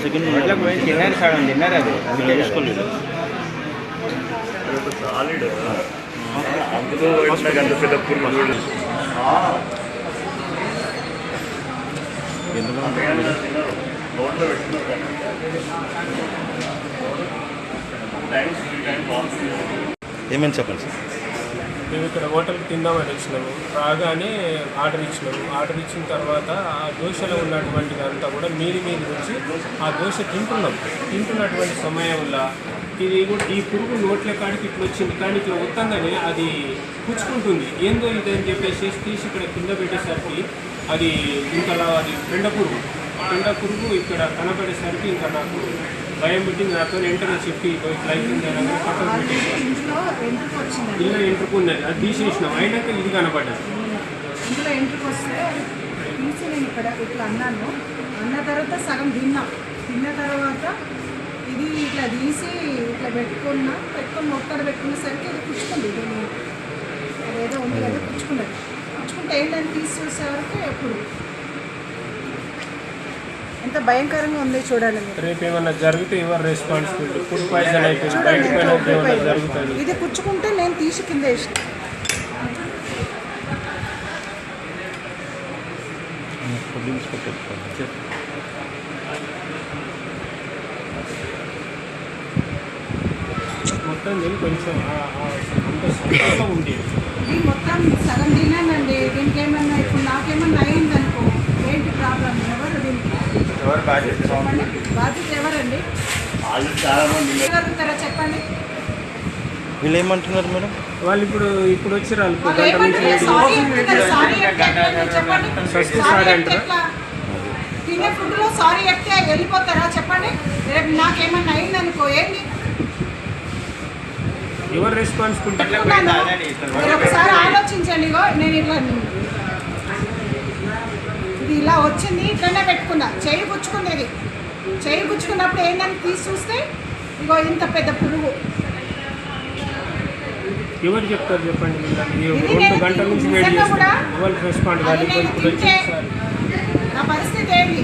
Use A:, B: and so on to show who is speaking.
A: Second తిన్నారు సగం తిన్నారు అది తీసుకోలేదు
B: సాలిడ్ అందులో అంత పెద్ద పురుగు
A: ఏమేమి చెప్పండి సార్.
C: మేము ఇక్కడ హోటల్కి తిందామని వచ్చినాము. రాగానే ఆర్డర్ ఇచ్చిన తర్వాత ఆ దోశలో ఉన్నటువంటిది అంతా కూడా మీది నుంచి ఆ దోశ తింటున్నటువంటి సమయంలో ఈ పురుగు నోట్ల కాడికి ఇట్లా వచ్చింది. కానీ ఇట్లా వస్తుందని అది పుచ్చుకుంటుంది. ఏందో ఇదని చెప్పేసి తీసి ఇక్కడ కింద పెట్టేసరికి అది ఇంతలా అది పెండ పురుగు ఇక్కడ కనపడేసరికి ఇంకా నాకు భయం పెట్టింది. నాతో వెంటనే చెప్పి ఇట్లా అయిపోయింది అని పక్కన పెట్టేసి ఇలా ఎంట్రుకున్నది అది తీసేసినాం. అయినాక ఇది కనపడ్డది.
D: ఇందులో ఎంట్రుకు వస్తే తీసి నేను ఇక్కడ ఇట్లా అన్న తర్వాత సగం తిన్న తర్వాత ఇది ఇట్లా తీసి ఇట్లా పెట్టుకొని మొక్కలు పెట్టుకునేసరికి అది పుచ్చుకుంది. అదేదో ఉంది కదా పుచ్చుకుంటే ఏంటని తీసి చూసేవరకు ఎప్పుడు ఎంత భయంకరంగా ఉంది చూడాలి.
C: రేపు ఏమన్నా జరిగితే ఎవరు రెస్పాన్సిబిలిటీ? ఫుడ్ పాయిజన్ అయిపోయింది జరుగుతుంది.
D: ఇది పుచ్చుకుంటే నేను తీసి కింద వేసిన.
C: మొత్తం కొంచెం అంత ఉంది.
D: ఇది మొత్తం సగం తిన్నానండి. దీనికి ఏమన్నా ఇప్పుడు నాకేమన్నా అయిందనుకో ఏంటి ప్రాబ్లం? ఎవరు దీనికి బాధ్యత ఎవరండి? జరుగుతారా చెప్పండి.
A: వీళ్ళు ఏమంటున్నారు మేడం?
C: వాళ్ళు ఇప్పుడు వచ్చి
D: తినే ఫుడ్లో సారీ చెప్తే వెళ్ళిపోతారా చెప్పండి. రేపు నాకేమన్నా అయిందనుకో ఏంటి?
C: ఎవరు రెస్పాన్సిబిలిటీ?
D: ఒకసారి ఆలోచించండి. నేను ఇది ఇలా వచ్చింది, ఇట్లనే పెట్టుకున్నా. చేయి గుచ్చుకున్నప్పుడు ఏంటని తీసి చూస్తే ఇగో ఇంత పెద్ద పురుగు.
C: ఎవరు చెప్తారు చెప్పండి? 2 గంటల నుంచి వెయిట్ చేస్తాను. ఎవరు రెస్పాండ్?
D: నా పరిస్థితి ఏంటి?